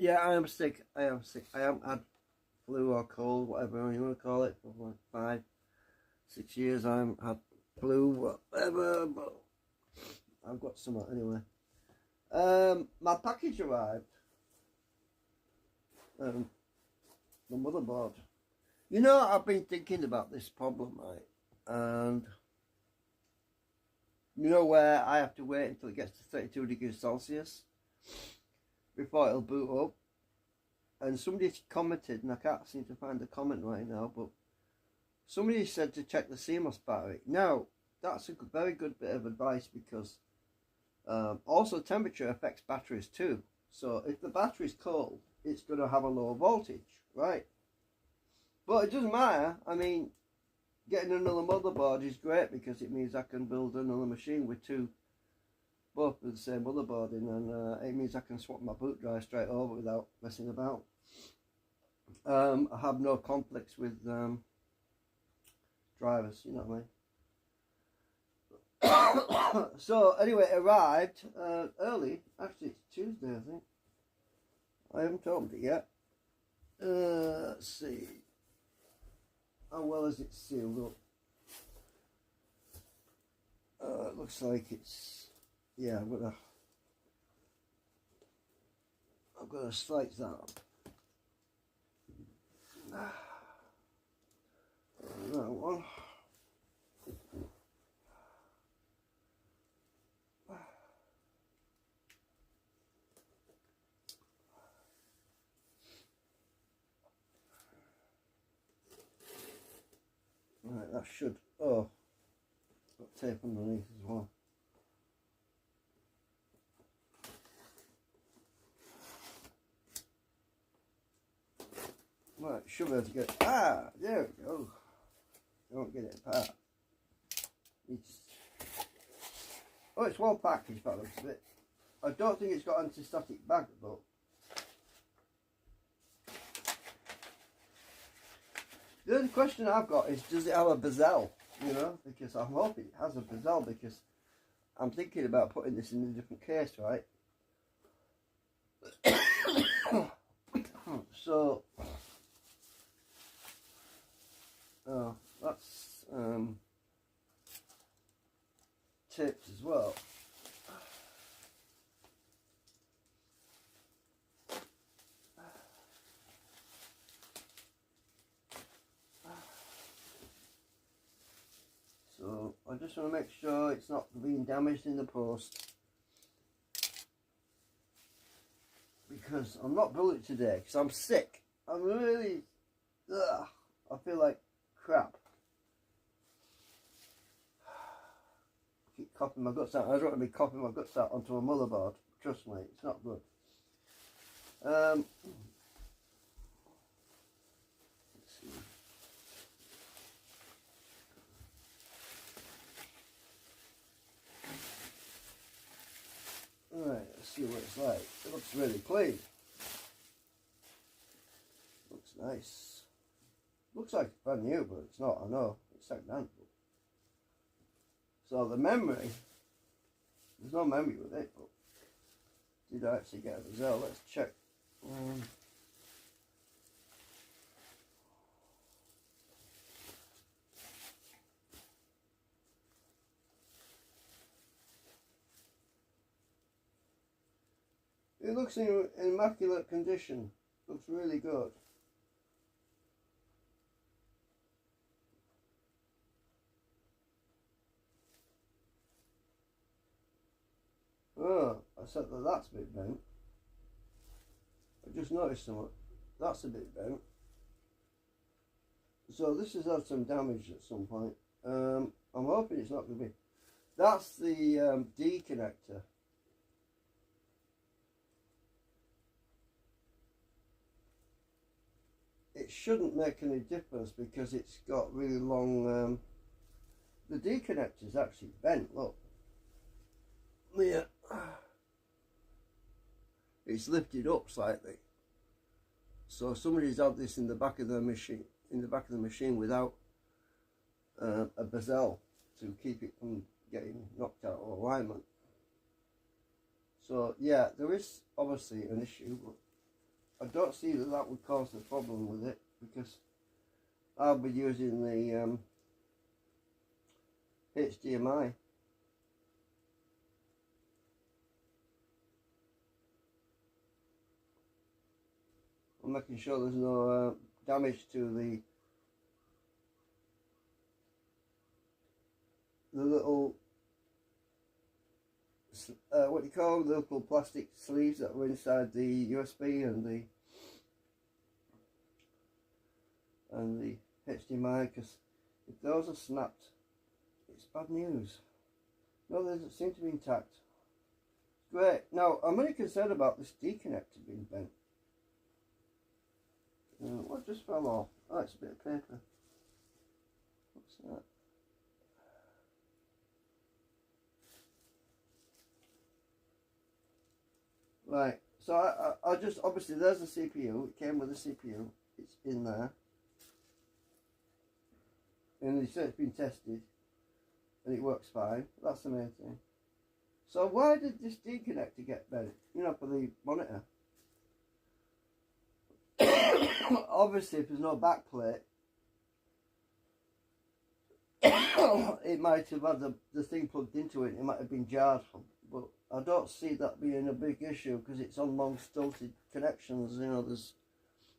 Yeah, I am sick. I am sick. I haven't had flu or cold, whatever you want to call it, for like 5, 6 years. I haven't had flu, whatever, but I've got some anyway. My package arrived. The motherboard. You know, I've been thinking about this problem, right? And you know where I have to wait until it gets to 32 degrees Celsius before it'll boot up. And somebody commented, and I can't seem to find the comment right now, but somebody said to check the CMOS battery. Now, that's a very good bit of advice, because also temperature affects batteries too. So if the battery's cold, it's going to have a low voltage, right? But it doesn't matter. I mean, getting another motherboard is great, because it means I can build another machine with both with the same motherboard in, and it means I can swap my boot drive straight over without messing about. I have no conflicts with drivers, you know what I mean? So anyway, it arrived early. Actually, it's Tuesday, I think. I haven't opened it yet. Let's see. How well is it sealed up? It looks like it's, yeah, I've got to slice that up. That one. Right, that should, oh, got tape underneath as well. Right, should be able to get, there we go. Don't get it apart. Oh, it's well packaged by the looks of it. I don't think it's got anti-static bag, but the only question I've got is, does it have a bezel? You know, because I'm hoping it has a bezel, because I'm thinking about putting this in a different case, right? So, that's tips as well. So I just want to make sure it's not being damaged in the post, because I'm not building it today because I'm sick. I'm really, I feel like crap. I keep coughing my guts out. I don't want to be coughing my guts out onto a motherboard. Trust me, it's not good. Let's see. Alright, let's see what it's like. It looks really clean. Looks nice. Looks like it's brand new, but it's not, I know. It's second hand. So the memory, there's no memory with it, but did I actually get a bezel? Let's check. It looks in immaculate condition. Looks really good. Oh, I said that's a bit bent. I just noticed something. That's a bit bent. So this has had some damage at some point. I'm hoping it's not going to be. That's the D connector. It shouldn't make any difference because it's got really long. The D connector is actually bent. Look. Yeah. It's lifted up slightly. So somebody's had this in the back of the machine, without a bezel to keep it from getting knocked out of alignment. So yeah, there is obviously an issue, but I don't see that that would cause a problem with it, because I'll be using the HDMI. I'm making sure there's no damage to the little what do you call them? The little plastic sleeves that were inside the USB and the HDMI, because if those are snapped, it's bad news. No, they don't seem to be intact. Great. Now, I'm only concerned about this D-connector being bent. What just fell off? Oh, it's a bit of paper. What's that? Right, so I just, obviously there's the CPU, it came with the CPU, it's in there. And they said it's been tested, and it works fine, that's the main thing. So why did this D-connector get bent, you know, for the monitor? Obviously if there's no backplate, it might have had the thing plugged into it, it might have been jarred, but I don't see that being a big issue, because it's on long stilted connections. You know, there's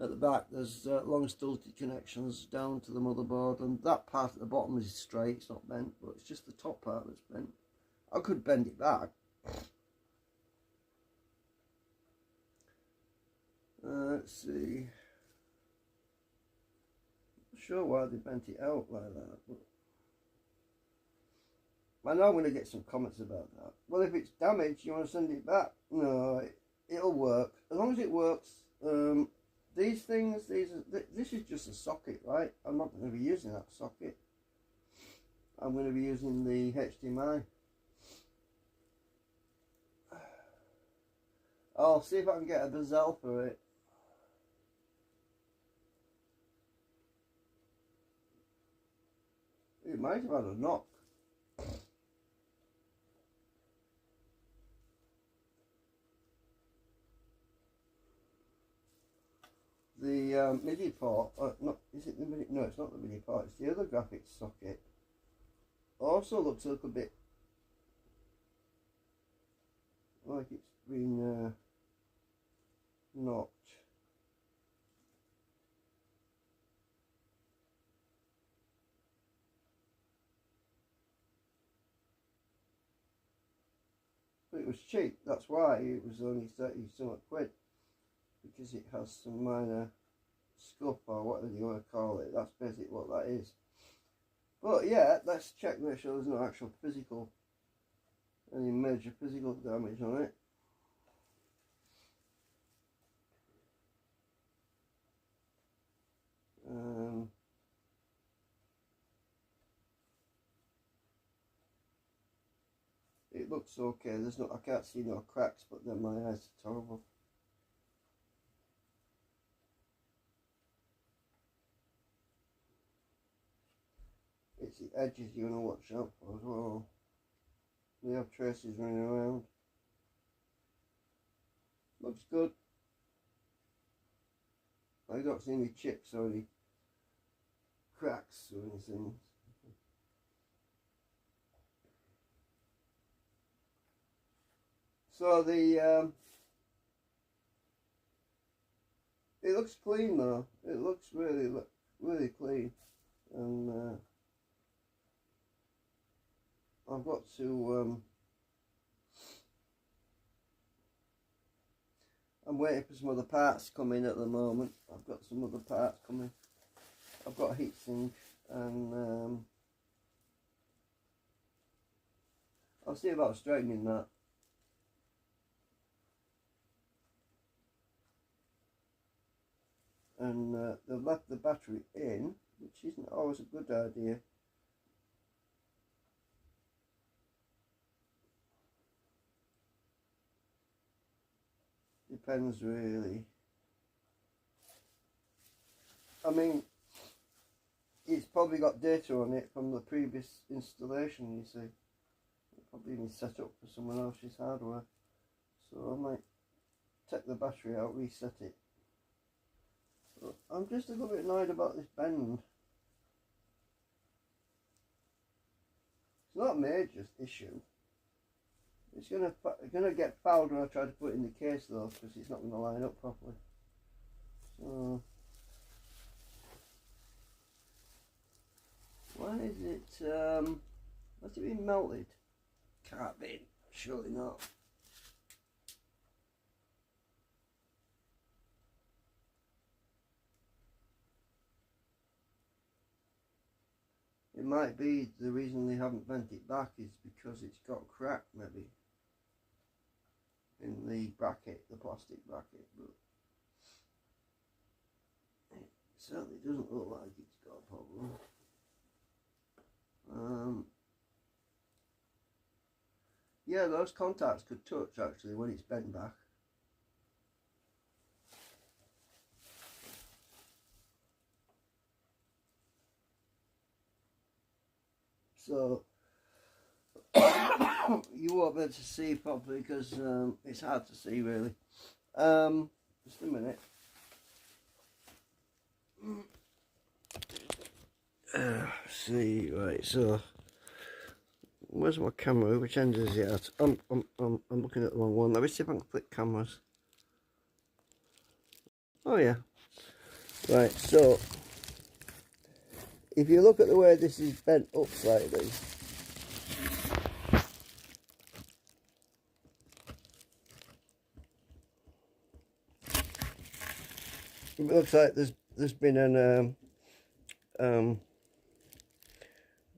at the back there's long stilted connections down to the motherboard, and that part at the bottom is straight, it's not bent, but it's just the top part that's bent. I could bend it back. Let's see. I'm not sure why they bent it out like that, but I know I'm going to get some comments about that. Well, if it's damaged, you want to send it back? No, it'll work. As long as it works. These things, this is just a socket, right? I'm not going to be using that socket. I'm going to be using the HDMI. I'll see if I can get a bezel for it. It might have had a knock. The MIDI port, not, is it the MIDI? No, it's not the MIDI port, it's the other graphics socket. Also looks a little bit like it's been knocked. But it was cheap, that's why it was only 30-something quid. Because it has some minor scuff, or whatever you want to call it. That's basically what that is. But yeah, let's check, make sure there's no actual physical, any major physical damage on it. It looks okay. There's no, I can't see no cracks, but then my eyes are terrible. It's the edges you want to watch out for as well. They have traces running around. Looks good. I don't see any chips or any cracks or anything. So the it looks clean though. It looks really clean, and I've got to I'm waiting for some other parts to come in at the moment. I've got some other parts coming. I've got a heatsink, and I'll see about straightening that. And they've left the battery in, which isn't always a good idea. Depends really. I mean, it's probably got data on it from the previous installation, you see. It's probably been set up for someone else's hardware. So I might take the battery out, reset it. I'm just a little bit annoyed about this bend. It's not a major issue. It's gonna get fouled when I try to put it in the case though, because it's not gonna line up properly. So why is it? Has it been melted? Can't be. Surely not. It might be the reason they haven't bent it back is because it's got crack maybe in the bracket, the plastic bracket, but it certainly doesn't look like it's got a problem. Yeah, those contacts could touch actually when it's bent back. So you won't be able to see properly because it's hard to see really. Just a minute. See, right, so where's my camera? Which end is it at? I'm looking at the wrong one. Let me see if I can click cameras. Oh yeah. Right, so if you look at the way this is bent up slightly, it looks like there's been an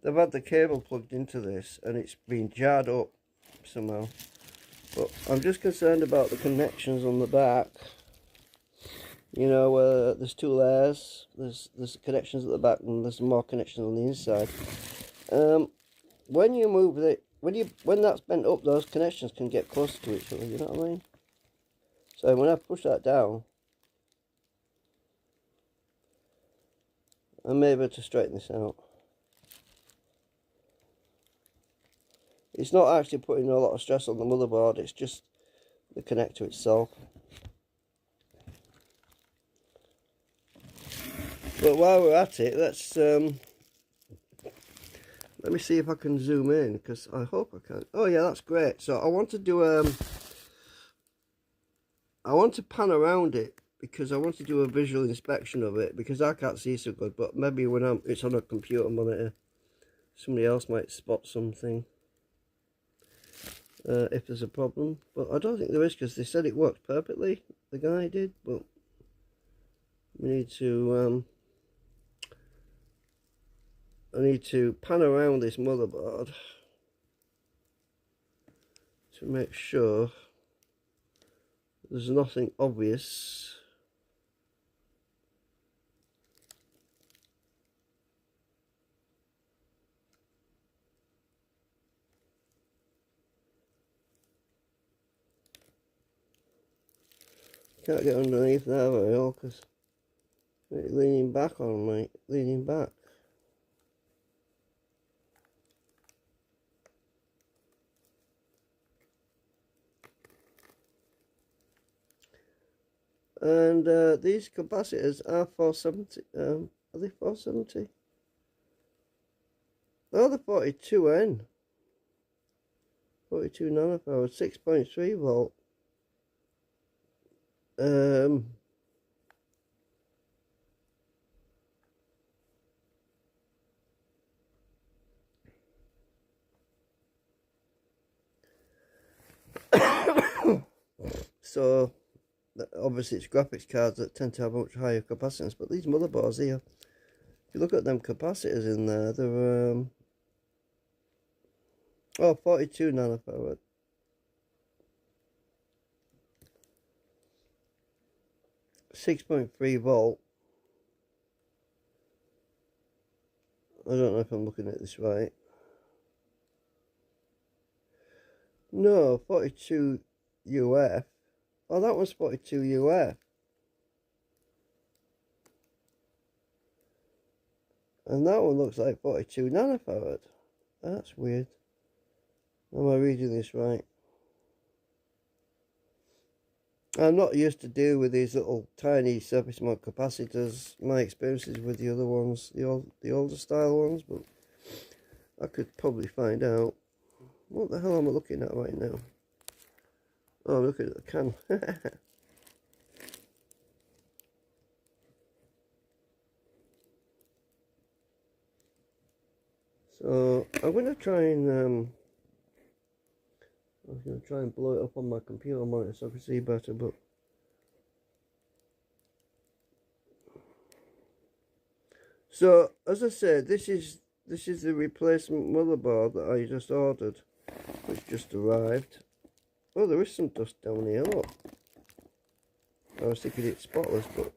they've had the cable plugged into this and it's been jarred up somehow. But I'm just concerned about the connections on the back. You know, there's two layers. There's connections at the back and there's more connections on the inside. When you move it, when that's bent up, those connections can get close to each other. You know what I mean? So when I push that down, I'm able to straighten this out. It's not actually putting a lot of stress on the motherboard. It's just the connector itself. But while we're at it, let's let me see if I can zoom in, because I hope I can. Oh yeah, that's great. So I want to do I want to pan around it because I want to do a visual inspection of it, because I can't see so good. But maybe when it's on a computer monitor, somebody else might spot something if there's a problem. But I don't think there is, because they said it worked perfectly. The guy did, but we need to I need to pan around this motherboard to make sure there's nothing obvious. Can't get underneath there very well because it's leaning back on me, leaning back. And these capacitors are 470. Are they 470? Oh, they're 42N. 42 nanofarad, 6.3 volt. So obviously it's graphics cards that tend to have much higher capacitance, but these motherboards here, if you look at them capacitors in there, they're 42 nanofarad. .3 volt. I don't know if I'm looking at this right. No, 42 UF. Oh, that was 42 UF. And that one looks like 42 nanofarad. That's weird. Am I reading this right? I'm not used to dealing with these little tiny surface mount capacitors. My experiences with the other ones, the older style ones, but I could probably find out. What the hell am I looking at right now? Oh, I'm looking at the can. So I'm going to try and blow it up on my computer monitor so I can see better, but so as I said, this is the replacement motherboard that I just ordered, which just arrived. Oh, there is some dust down here, look. I was thinking it's spotless, but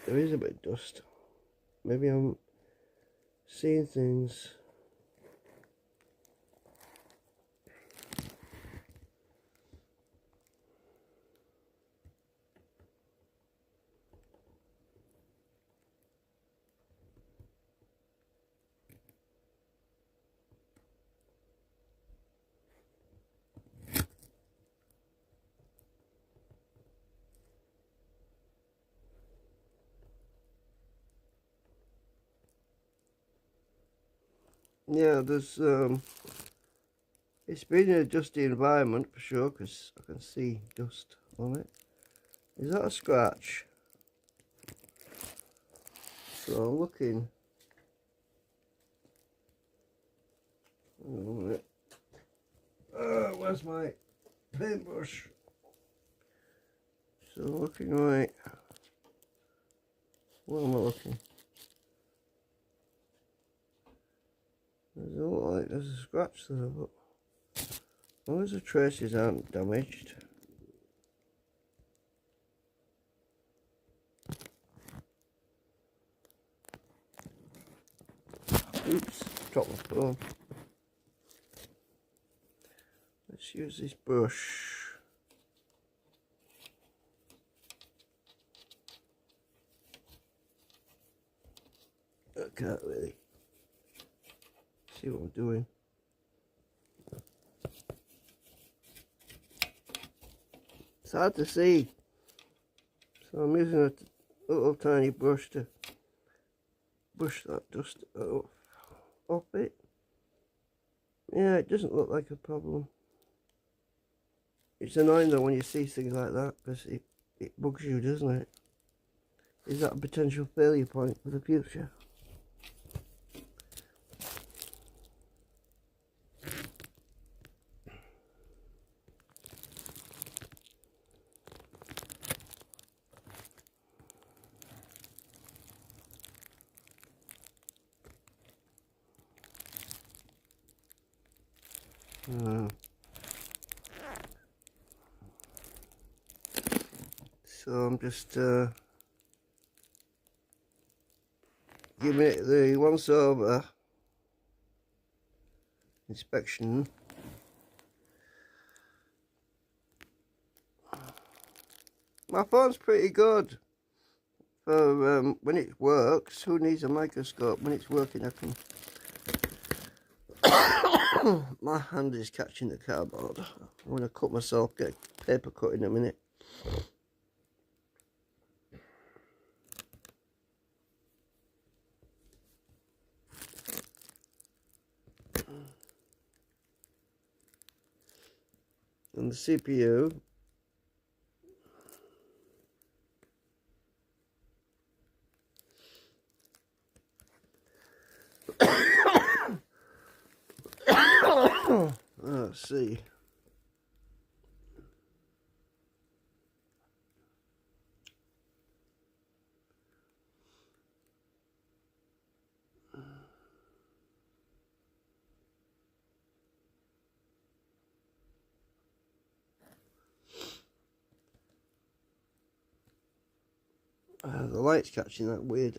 there is a bit of dust. Maybe I'm seeing things. Yeah, there's it's been a dusty environment for sure, because I can see dust on it. Is that a scratch? So I'm looking. Where's my paintbrush? So looking right. Where am I looking? There's a scratch there, but as long as the traces aren't damaged. Oops, dropped my phone. Let's use this brush. I can't really see what I'm doing. It's hard to see, so I'm using a little tiny brush to brush that dust off it. Yeah, it doesn't look like a problem. It's annoying though when you see things like that, because it bugs you, doesn't it? Is that a potential failure point for the future? So I'm just giving it the once over inspection. My phone's pretty good for when it works. Who needs a microscope? When it's working, I can. My hand is catching the cardboard. I'm going to cut myself, get a paper cut in a minute. And the CPU. Let's see. The light's catching that weird.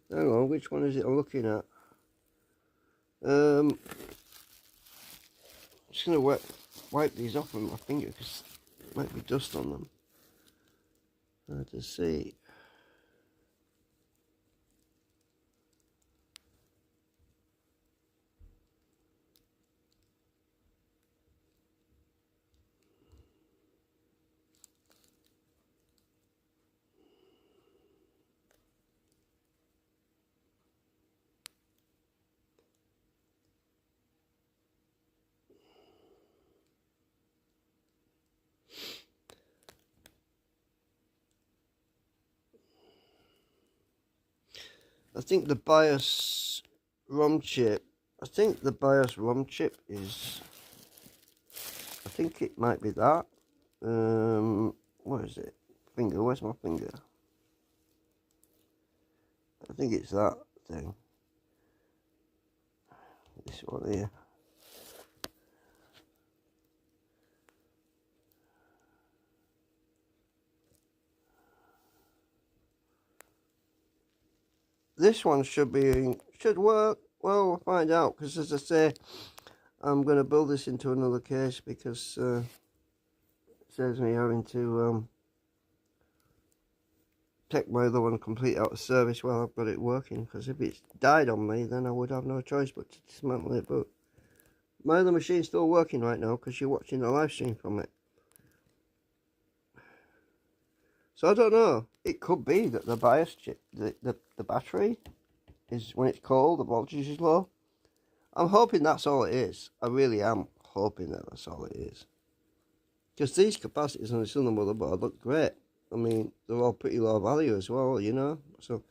Hang on, which one is it I'm looking at? I'm just going to wipe these off with my finger because there might be dust on them. Hard to see. I think the BIOS ROM chip, is, I think it might be that. What is it? Finger, where's my finger? I think it's that thing. This one here. This one should work. Well, we'll find out, because as I say, I'm going to build this into another case because it saves me having to take my other one complete out of service while I've got it working, because if it's died on me, then I would have no choice but to dismantle it. But my other machine's still working right now because you're watching the live stream from it. So I don't know, it could be that the BIOS chip, the battery is, when it's cold, the voltage is low. I'm hoping that's all it is. I really am hoping that that's all it is. Because these capacitors on this other motherboard look great. I mean, they're all pretty low value as well, you know. So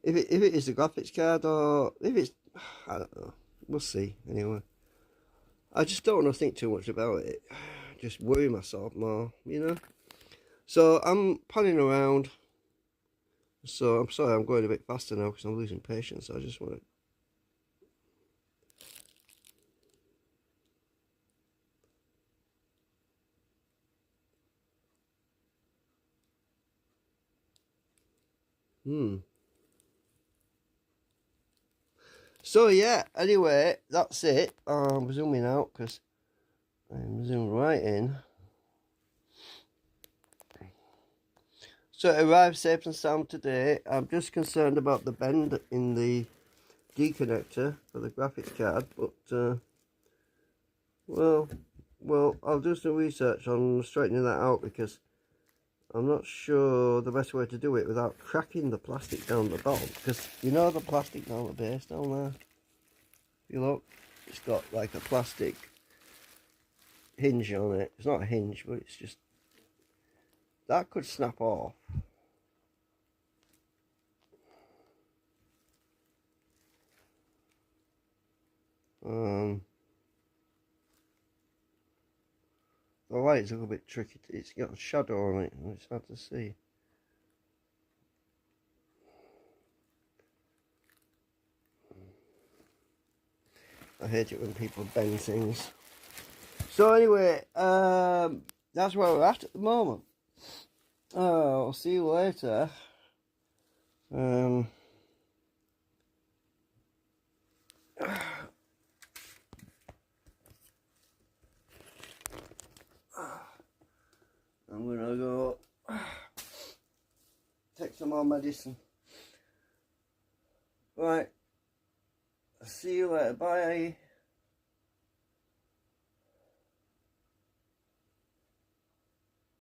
if it is the graphics card, or if it's, I don't know, we'll see anyway. I just don't want to think too much about it. Just worry myself more, you know. So I'm panning around. So I'm sorry I'm going a bit faster now because I'm losing patience. I just want to... So yeah, anyway, that's it. I'm zooming out because I'm zooming right in. So it arrived safe and sound today. I'm just concerned about the bend in the D connector for the graphics card, but well, I'll do some research on straightening that out because I'm not sure the best way to do it without cracking the plastic down the bottom. Because you know the plastic down the base down there? You look, it's got like a plastic hinge on it. It's not a hinge, but it's just, that could snap off. The light's a little bit tricky. It's got a shadow on it and it's hard to see. I hate it when people bend things. So anyway, that's where we're at the moment. I'll see you later. I'm gonna go take some more medicine. Right. See you later. Bye.